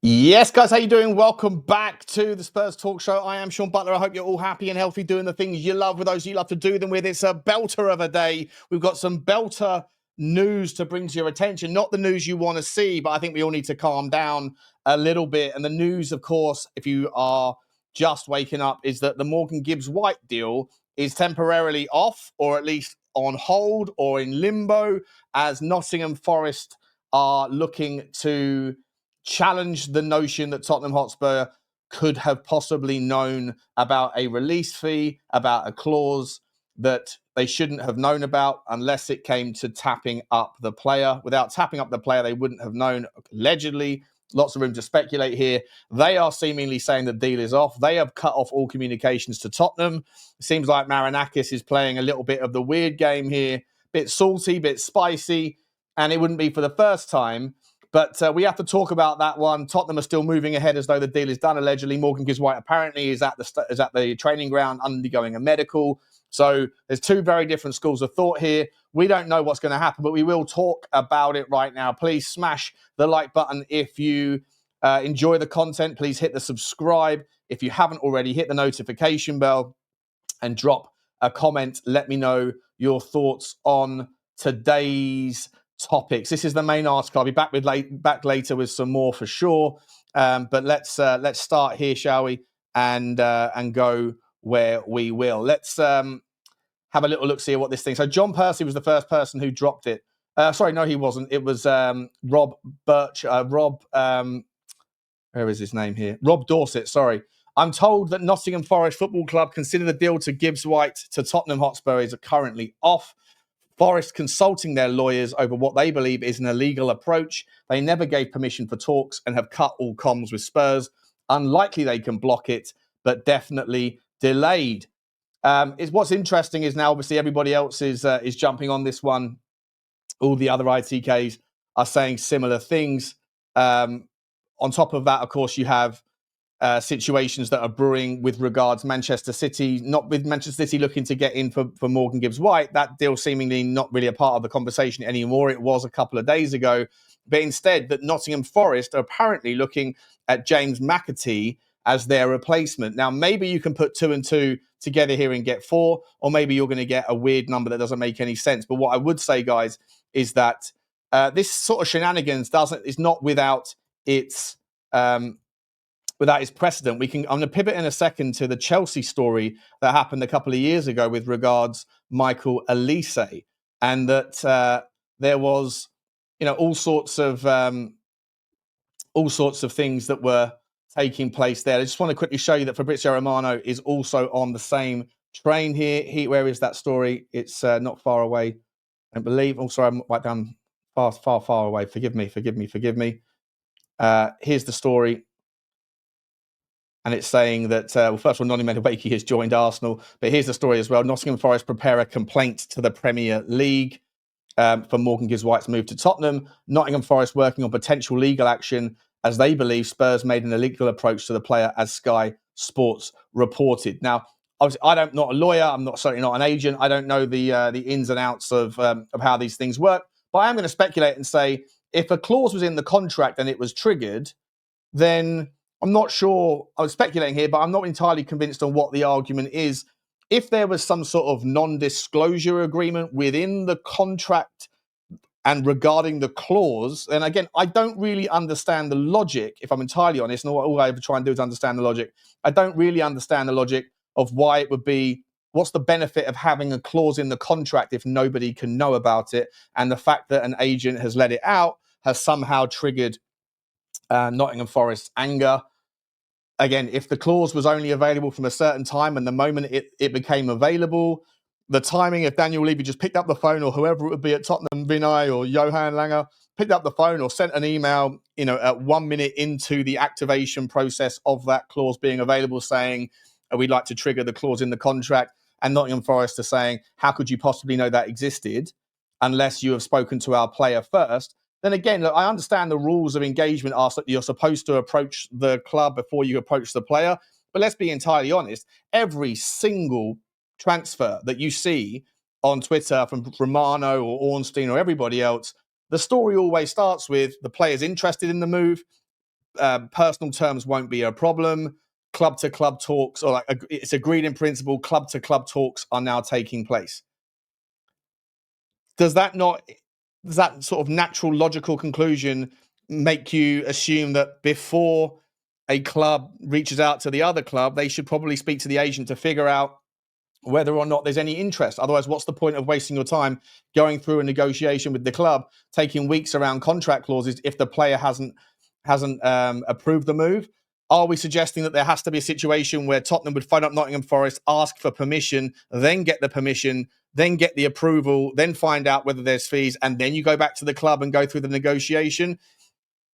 Yes, guys, how you doing? Welcome back to the Spurs Talk Show. I am Sean Butler. I hope you're all happy and healthy, doing the things you love with those you love to do them with. It's a belter of a day. We've got some belter news to bring to your attention. Not the news you want to see, but I think we all need to calm down a little bit. And the news, of course, if you are just waking up, is that the Morgan Gibbs-White deal is temporarily off, or at least on hold or in limbo, as Nottingham Forest are looking to challenge the notion that Tottenham Hotspur could have possibly known about a release fee, about a clause that they shouldn't have known about unless it came to tapping up the player. Without tapping up the player, they wouldn't have known, allegedly. Lots of room to speculate here. They are seemingly saying the deal is off. They have cut off all communications to Tottenham. It seems like Marinakis is playing a little bit of the weird game here. Bit salty, bit spicy, and it wouldn't be for the first time. But we have to talk about that one. Tottenham are still moving ahead as though the deal is done, allegedly. Morgan Gibbs-White apparently is at the training ground undergoing a medical. So there's two very different schools of thought here. We don't know what's going to happen, but we will talk about it right now. Please smash the like button if you enjoy the content. Please hit the subscribe. If you haven't already, hit the notification bell and drop a comment. Let me know your thoughts on today's topics. This is the main article. I'll be back later with some more for sure. But let's start here, shall we? And go where we will. Let's have a little look, see what this thing. So John Percy was the first person who dropped it. Sorry, no, he wasn't. It was Rob Birch. Where is his name here? Rob Dorset. Sorry. I'm told that Nottingham Forest Football Club consider the deal to Gibbs-White to Tottenham Hotspur is currently off. Forest consulting their lawyers over what they believe is an illegal approach. They never gave permission for talks and have cut all comms with Spurs. Unlikely they can block it, but definitely delayed. What's interesting is now obviously everybody else is jumping on this one. All the other ITKs are saying similar things. On top of that, of course, you have situations that are brewing with regards Manchester City, not with Manchester City looking to get in for Morgan Gibbs-White. That deal seemingly not really a part of the conversation anymore. It was a couple of days ago. But instead, that Nottingham Forest are apparently looking at James McAtee as their replacement. Now, maybe you can put two and two together here and get four, or maybe you're going to get a weird number that doesn't make any sense. But what I would say, guys, is that this sort of shenanigans is not without its precedent. I'm going to pivot in a second to the Chelsea story that happened a couple of years ago with regards Michael Elise, and that there was, all sorts of things that were taking place there. I just want to quickly show you that Fabrizio Romano is also on the same train here. Where is that story? It's not far away, I believe. Oh, sorry, I'm right down far away. Forgive me. Here's the story. And it's saying that, first of all, Noni Madueke has joined Arsenal. But here's the story as well. Nottingham Forest prepare a complaint to the Premier League for Morgan Gibbs-White's move to Tottenham. Nottingham Forest working on potential legal action as they believe Spurs made an illegal approach to the player, as Sky Sports reported. Now, obviously, I'm not a lawyer. I'm certainly not an agent. I don't know the ins and outs of how these things work. But I am going to speculate and say, if a clause was in the contract and it was triggered, then I'm not sure. I was speculating here, but I'm not entirely convinced on what the argument is. If there was some sort of non-disclosure agreement within the contract and regarding the clause, and again, I don't really understand the logic, if I'm entirely honest, and all I ever try and do is understand the logic. I don't really understand the logic of why it would be, what's the benefit of having a clause in the contract if nobody can know about it? And the fact that an agent has let it out has somehow triggered Nottingham Forest's anger. Again, if the clause was only available from a certain time and the moment it became available, the timing, if Daniel Levy just picked up the phone, or whoever it would be at Tottenham, Vinay or Johan Langer, picked up the phone or sent an email, at 1 minute into the activation process of that clause being available, saying, we'd like to trigger the clause in the contract, and Nottingham Forest are saying, how could you possibly know that existed unless you have spoken to our player first? Then again, look, I understand the rules of engagement are that you're supposed to approach the club before you approach the player. But let's be entirely honest. Every single transfer that you see on Twitter from Romano or Ornstein or everybody else, the story always starts with the player's interested in the move. personal terms won't be a problem. Club to club talks, or like it's agreed in principle, club to club talks are now taking place. Does that sort of natural logical conclusion make you assume that before a club reaches out to the other club, they should probably speak to the agent to figure out whether or not there's any interest? Otherwise, what's the point of wasting your time going through a negotiation with the club, taking weeks around contract clauses if the player hasn't approved the move? Are we suggesting that there has to be a situation where Tottenham would phone up Nottingham Forest, ask for permission, then get the permission, then get the approval, then find out whether there's fees, and then you go back to the club and go through the negotiation?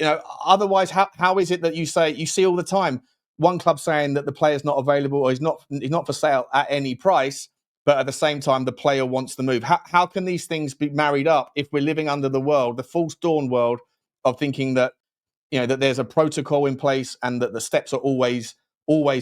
Otherwise, how is it that you see all the time one club saying that the player's not available or he's not for sale at any price, but at the same time the player wants the move? How can these things be married up if we're living under the false dawn world of thinking that that there's a protocol in place and that the steps are always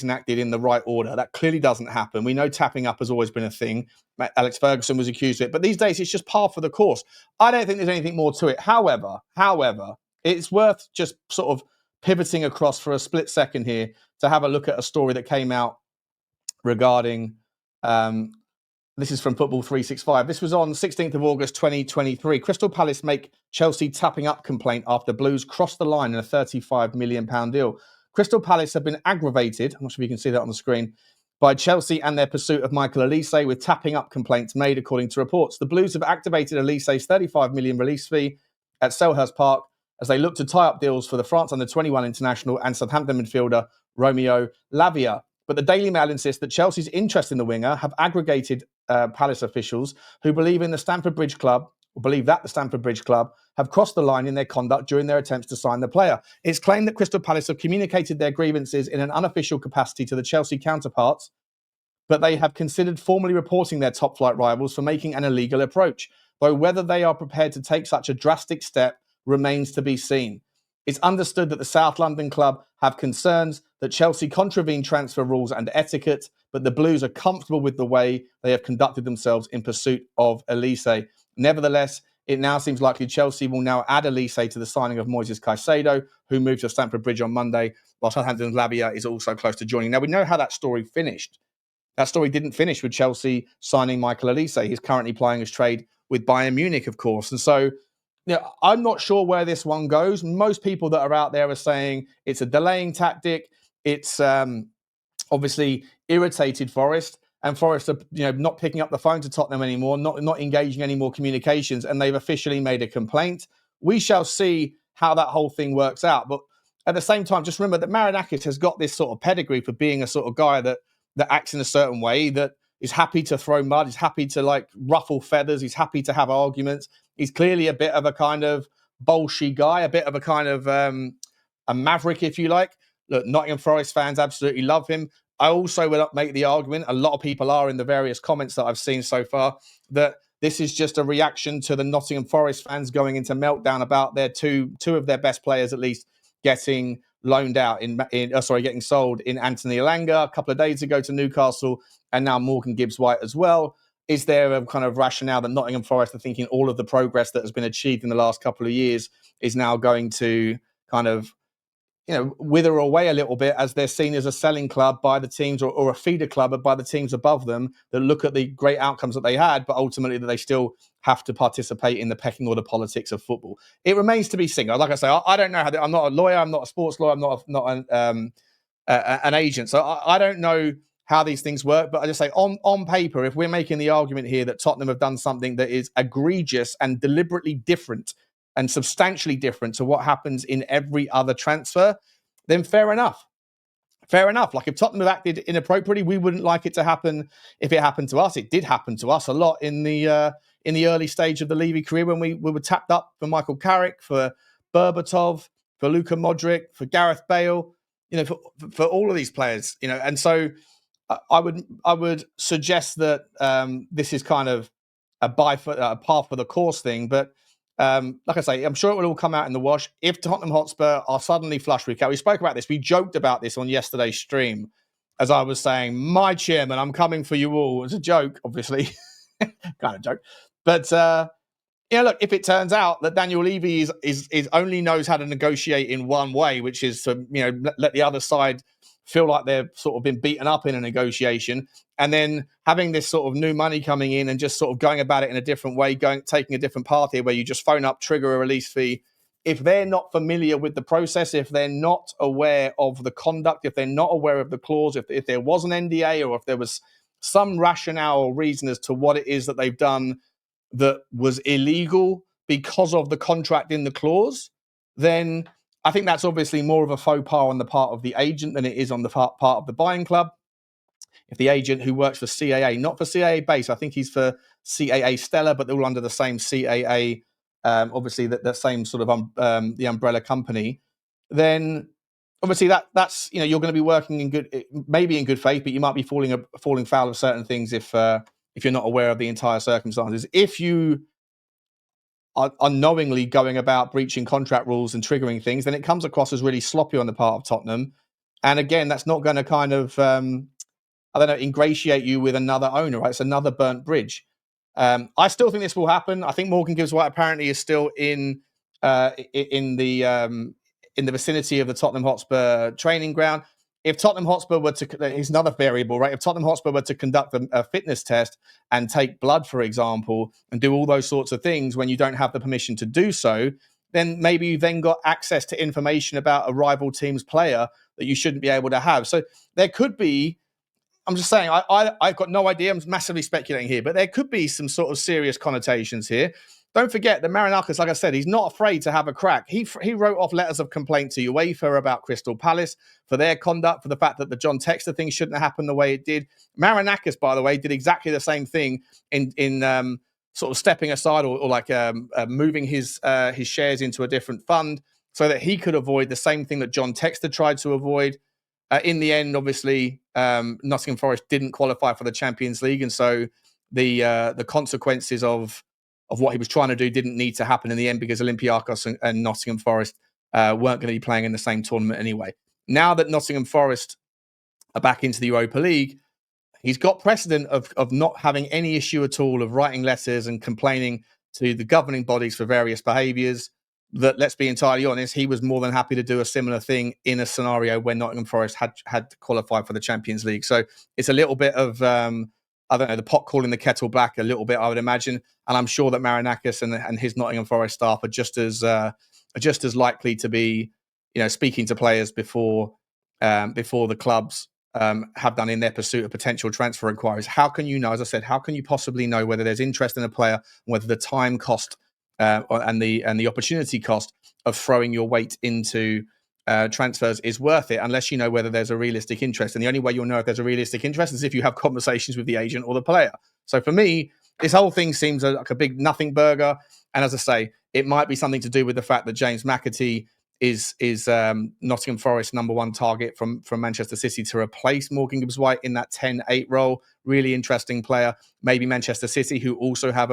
enacted in the right order? That clearly doesn't happen. We know tapping up has always been a thing. Alex Ferguson was accused of it, but these days it's just par for the course. I don't think there's anything more to it. However, it's worth just sort of pivoting across for a split second here to have a look at a story that came out regarding, this is from Football 365. This was on 16th of August, 2023. Crystal Palace make Chelsea tapping up complaint after Blues crossed the line in a £35 million deal. Crystal Palace have been aggravated, I'm not sure if you can see that on the screen, by Chelsea and their pursuit of Michael Olise, with tapping up complaints made according to reports. The Blues have activated Olise's £35 million release fee at Selhurst Park as they look to tie up deals for the France under-21 international and Southampton midfielder Romero Lavia. But the Daily Mail insists that Chelsea's interest in the winger have aggregated Palace officials who believe that the Stamford Bridge Club have crossed the line in their conduct during their attempts to sign the player. It's claimed that Crystal Palace have communicated their grievances in an unofficial capacity to the Chelsea counterparts, but they have considered formally reporting their top-flight rivals for making an illegal approach, though whether they are prepared to take such a drastic step remains to be seen. It's understood that the South London club have concerns that Chelsea contravene transfer rules and etiquette, but the Blues are comfortable with the way they have conducted themselves in pursuit of Olise. Nevertheless, it now seems likely Chelsea will now add Olise to the signing of Moises Caicedo, who moved to Stamford Bridge on Monday, while Southampton's Lavia is also close to joining. Now, we know how that story finished. That story didn't finish with Chelsea signing Michael Olise. He's currently plying his trade with Bayern Munich, of course. And so, I'm not sure where this one goes. Most people that are out there are saying it's a delaying tactic. It's obviously irritated Forest, and Forest are not picking up the phone to Tottenham anymore, not engaging any more communications, and they've officially made a complaint. We shall see how that whole thing works out. But at the same time, just remember that Marinakis has got this sort of pedigree for being a sort of guy that acts in a certain way, that is happy to throw mud, is happy to ruffle feathers, he's happy to have arguments. He's clearly a bit of a kind of bolshy guy, a bit of a kind of a maverick, if you like. Look, Nottingham Forest fans absolutely love him. I also will make the argument, a lot of people are in the various comments that I've seen so far, that this is just a reaction to the Nottingham Forest fans going into meltdown about their two of their best players, at least, getting loaned out getting sold in Anthony Elanga a couple of days ago to Newcastle, and now Morgan Gibbs-White as well. Is there a kind of rationale that Nottingham Forest are thinking all of the progress that has been achieved in the last couple of years is now going to kind of, wither away a little bit as they're seen as a selling club by the teams or a feeder club by the teams above them that look at the great outcomes that they had, but ultimately that they still have to participate in the pecking order politics of football? It remains to be seen. Like I say, I don't know how. I'm not a lawyer. I'm not a sports lawyer. I'm not an agent. So I don't know how these things work, but I just say on paper, if we're making the argument here that Tottenham have done something that is egregious and deliberately different and substantially different to what happens in every other transfer, then fair enough. Fair enough. Like if Tottenham have acted inappropriately, we wouldn't like it to happen if it happened to us. It did happen to us a lot in the early stage of the Levy career when we were tapped up for Michael Carrick, for Berbatov, for Luka Modric, for Gareth Bale, for all of these players, and so I would suggest that this is kind of a par for the course thing. But like I say, I'm sure it will all come out in the wash. If Tottenham Hotspur are suddenly flush with cash, we spoke about this. We joked about this on yesterday's stream, as I was saying, my chairman, I'm coming for you all. It's a joke, obviously, kind of joke. But look, if it turns out that Daniel Levy is only knows how to negotiate in one way, which is to let the other side feel like they've sort of been beaten up in a negotiation, and then having this sort of new money coming in and just sort of going about it in a different way, taking a different path here, where you just phone up, trigger a release fee. If they're not familiar with the process, if they're not aware of the conduct, if they're not aware of the clause, if there was an NDA or if there was some rationale or reason as to what it is that they've done that was illegal because of the contract in the clause, then I think that's obviously more of a faux pas on the part of the agent than it is on the part of the buying club. If the agent who works for CAA, not for CAA base, I think he's for CAA Stella, but they're all under the same CAA, obviously the same sort of the umbrella company, then obviously that's you're going to be working in good faith, but you might be falling foul of certain things if you're not aware of the entire circumstances. If you are unknowingly going about breaching contract rules and triggering things, then it comes across as really sloppy on the part of Tottenham. And again, that's not going to kind of ingratiate you with another owner, right? It's another burnt bridge. I still think this will happen. I think Morgan Gibbs-White apparently is still in the vicinity of the Tottenham Hotspur training ground. If Tottenham Hotspur were to, here's another variable, right? If Tottenham Hotspur were to conduct a fitness test and take blood, for example, and do all those sorts of things when you don't have the permission to do so, then maybe you've then got access to information about a rival team's player that you shouldn't be able to have. So there could be, I'm just saying, I've got no idea. I'm massively speculating here, but there could be some sort of serious connotations here. Don't forget that Marinakis, like I said, he's not afraid to have a crack. He wrote off letters of complaint to UEFA about Crystal Palace for their conduct, for the fact that the John Textor thing shouldn't have happened the way it did. Marinakis, by the way, did exactly the same thing in sort of stepping aside or like moving his shares into a different fund so that he could avoid the same thing that John Textor tried to avoid. In the end, obviously, Nottingham Forest didn't qualify for the Champions League, and so the consequences of what he was trying to do didn't need to happen in the end because Olympiacos and Nottingham Forest weren't going to be playing in the same tournament anyway. Now that Nottingham Forest are back into the Europa League, he's got precedent of not having any issue at all of writing letters and complaining to the governing bodies for various behaviours. That, let's be entirely honest, he was more than happy to do a similar thing in a scenario where Nottingham Forest had qualified for the Champions League. So it's a little bit of, the pot calling the kettle black a little bit, I would imagine. And I'm sure that Marinakis and his Nottingham Forest staff are just as likely to be, speaking to players before the clubs have done in their pursuit of potential transfer inquiries. How can you know, as I said, how can you possibly know whether there's interest in a player, whether the time cost and the opportunity cost of throwing your weight into transfers is worth it, unless you know whether there's a realistic interest? And the only way you'll know if there's a realistic interest is if you have conversations with the agent or the player. So for me, this whole thing seems like a big nothing burger. And as I say, it might be something to do with the fact that James McAtee is Nottingham Forest number one target from Manchester City to replace Morgan Gibbs-White in that 10-8 role. Really interesting player. Maybe Manchester City, who also have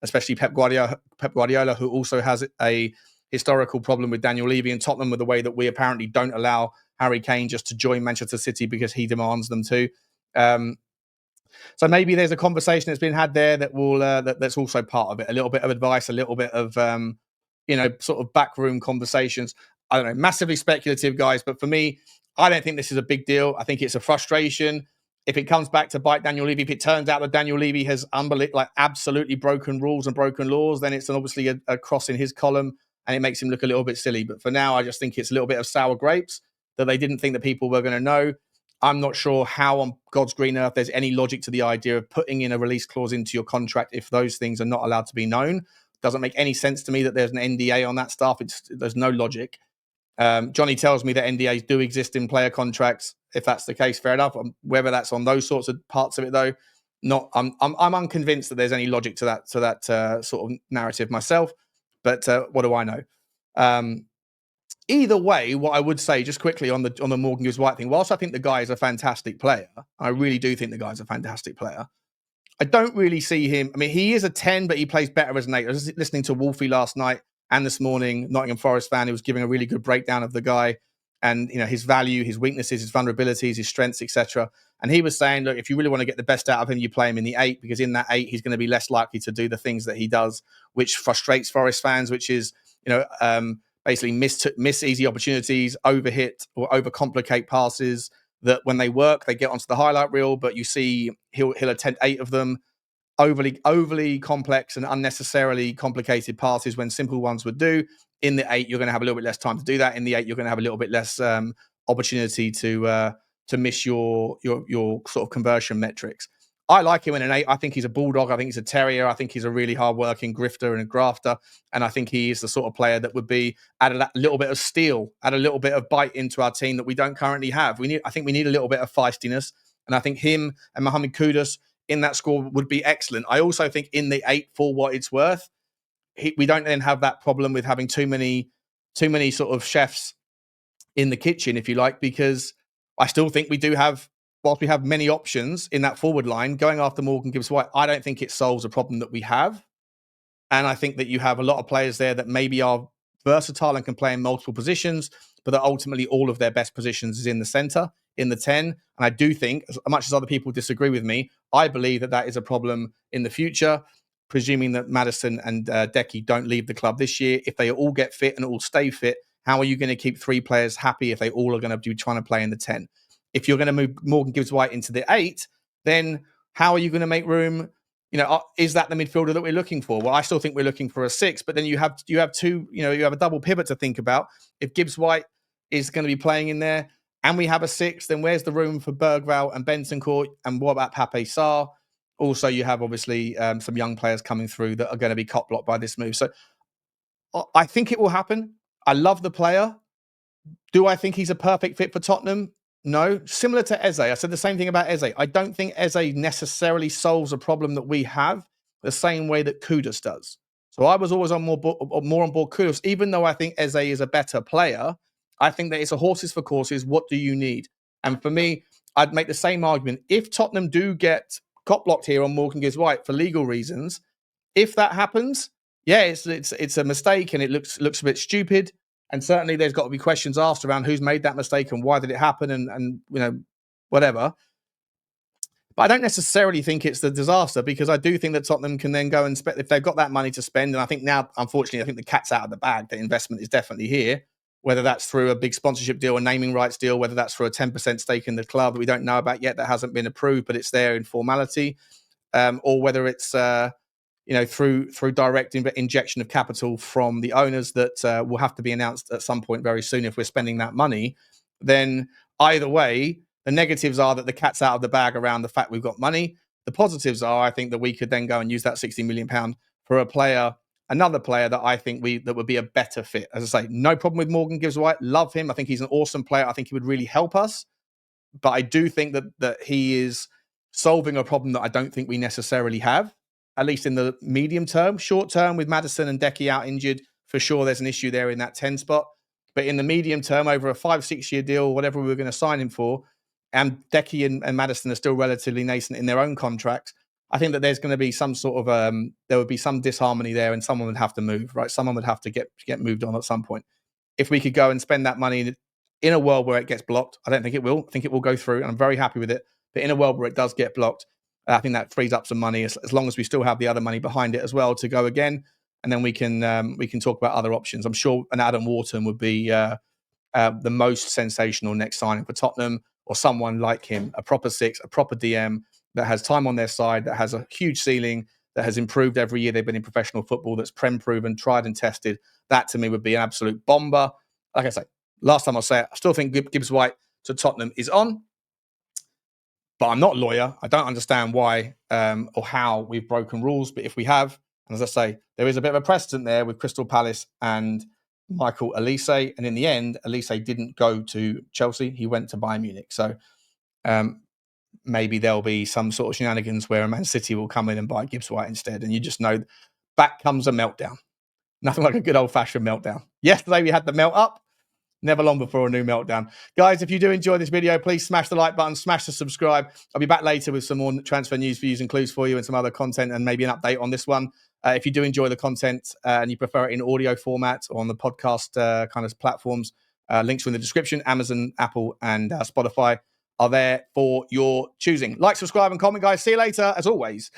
especially Pep Guardiola, who also has a historical problem with Daniel Levy and Tottenham, with the way that we apparently don't allow Harry Kane just to join Manchester City because he demands them to. So maybe there's a conversation that's been had there that will that's also part of it. A little bit of advice, a little bit of sort of backroom conversations. I don't know, massively speculative, guys. But for me, I don't think this is a big deal. I think it's a frustration. If it comes back to bite Daniel Levy, if it turns out that Daniel Levy has absolutely broken rules and broken laws, then it's obviously a cross in his column and it makes him look a little bit silly. But for now, I just think it's a little bit of sour grapes that they didn't think that people were going to know. I'm not sure how on God's green earth there's any logic to the idea of putting in a release clause into your contract if those things are not allowed to be known. Doesn't make any sense to me that there's an NDA on that stuff. There's no logic. Johnny tells me that NDAs do exist in player contracts. If that's the case, fair enough. Whether that's on those sorts of parts of it, though, I'm unconvinced that there's any logic to that sort of narrative myself. But what do I know? Either way, what I would say just quickly on the Morgan Gibbs-White thing, whilst I think the guy is a fantastic player, I really do think the guy's a fantastic player. I don't really see him. I mean, he is a 10, but he plays better as an 8. I was listening to Wolfie last night and this morning, Nottingham Forest fan, who was giving a really good breakdown of the guy and his value, his weaknesses, his vulnerabilities, his strengths, etc. And he was saying, look, if you really want to get the best out of him, you play him in the 8, because in that 8, he's going to be less likely to do the things that he does, which frustrates Forest fans, which is, basically miss easy opportunities, overhit or overcomplicate passes that when they work, they get onto the highlight reel, but you see he'll attempt 8 of them, overly complex and unnecessarily complicated passes when simple ones would do. In the 8, you're going to have a little bit less time to do that. In the 8, you're going to have a little bit less opportunity to miss your sort of conversion metrics. I like him in an 8. I think he's a bulldog. I think he's a terrier. I think he's a really hard-working grifter and a grafter. And I think he is the sort of player that would be add a little bit of steel, add a little bit of bite into our team that we don't currently have. I think we need a little bit of feistiness. And I think him and Mohamed Kudus in that score would be excellent. I also think in the 8, for what it's worth, we don't then have that problem with having too many sort of chefs in the kitchen, if you like, because I still think we do have, whilst we have many options in that forward line, going after Morgan Gibbs-White, I don't think it solves a problem that we have. And I think that you have a lot of players there that maybe are versatile and can play in multiple positions, but that ultimately all of their best positions is in the centre, in the 10. And I do think, as much as other people disagree with me, I believe that is a problem in the future, presuming that Maddison and Decky don't leave the club this year. If they all get fit and all stay fit, how are you going to keep 3 players happy if they all are going to be trying to play in the 10? If you're going to move Morgan Gibbs-White into the 8, then how are you going to make room? Is that the midfielder that we're looking for? Well, I still think we're looking for a 6, but then you have 2, you have a double pivot to think about. If Gibbs-White is going to be playing in there and we have a 6, then where's the room for Berghvall and Bentancur? And what about Pape Sarr? Also, you have obviously some young players coming through that are going to be cop blocked by this move. So I think it will happen. I love the player. Do I think he's a perfect fit for Tottenham? No. Similar to Eze, I said the same thing about Eze. I don't think Eze necessarily solves a problem that we have the same way that Kudus does. So I was always more on board Kudus, even though I think Eze is a better player. I think that it's a horses for courses. What do you need? And for me, I'd make the same argument. If Tottenham do get cop blocked here on Morgan Gibbs-White for legal reasons, if that happens, yeah, it's a mistake and it looks a bit stupid. And certainly there's got to be questions asked around who's made that mistake and why did it happen and whatever. But I don't necessarily think it's the disaster, because I do think that Tottenham can then go and spend, if they've got that money to spend. And I think now, unfortunately, I think the cat's out of the bag. The investment is definitely here, whether that's through a big sponsorship deal, a naming rights deal, whether that's for a 10% stake in the club that we don't know about yet, that hasn't been approved, but it's there in formality, or whether it's through direct injection of capital from the owners that will have to be announced at some point very soon if we're spending that money. Then either way, the negatives are that the cat's out of the bag around the fact we've got money. The positives are, I think, that we could then go and use that £60 million for another player that I think that would be a better fit. As I say, no problem with Morgan Gibbs-White. Love him. I think he's an awesome player. I think he would really help us. But I do think that he is solving a problem that I don't think we necessarily have, at least in the medium term. Short term, with Maddison and Decky out injured, for sure there's an issue there in that 10 spot. But in the medium term, over a 5-6 year deal, whatever we were going to sign him for, and Decky and Maddison are still relatively nascent in their own contracts, I think that there's going to be some sort of there would be some disharmony there, and someone would have to move, right? Someone would have to get moved on at some point. If we could go and spend that money in a world where it gets blocked, I don't think it will. I think it will go through, and I'm very happy with it. But in a world where it does get blocked, I think that frees up some money, as long as we still have the other money behind it as well to go again, and then we can talk about other options. I'm sure an Adam Wharton would be the most sensational next signing for Tottenham, or someone like him, a proper 6, a proper DM that has time on their side, that has a huge ceiling, that has improved every year they've been in professional football, that's Prem proven, tried and tested. That to me would be an absolute bomber. Like I say, last time I'll say it, I still think Gibbs-White to Tottenham is on. But I'm not a lawyer. I don't understand why or how we've broken rules. But if we have, and as I say, there is a bit of a precedent there with Crystal Palace and Michael Elise. And in the end, Elise didn't go to Chelsea. He went to Bayern Munich. So maybe there'll be some sort of shenanigans where a Man City will come in and buy Gibbs-White instead. And you just know back comes a meltdown. Nothing like a good old-fashioned meltdown. Yesterday we had the melt up. Never long before a new meltdown. Guys, if you do enjoy this video, please smash the like button, smash the subscribe. I'll be back later with some more transfer news, views and clues for you, and some other content, and maybe an update on this one. If you do enjoy the content and you prefer it in audio format or on the podcast kind of platforms, links are in the description, Amazon, Apple and Spotify. are there for your choosing. Like, subscribe, and comment, guys. See you later. As always,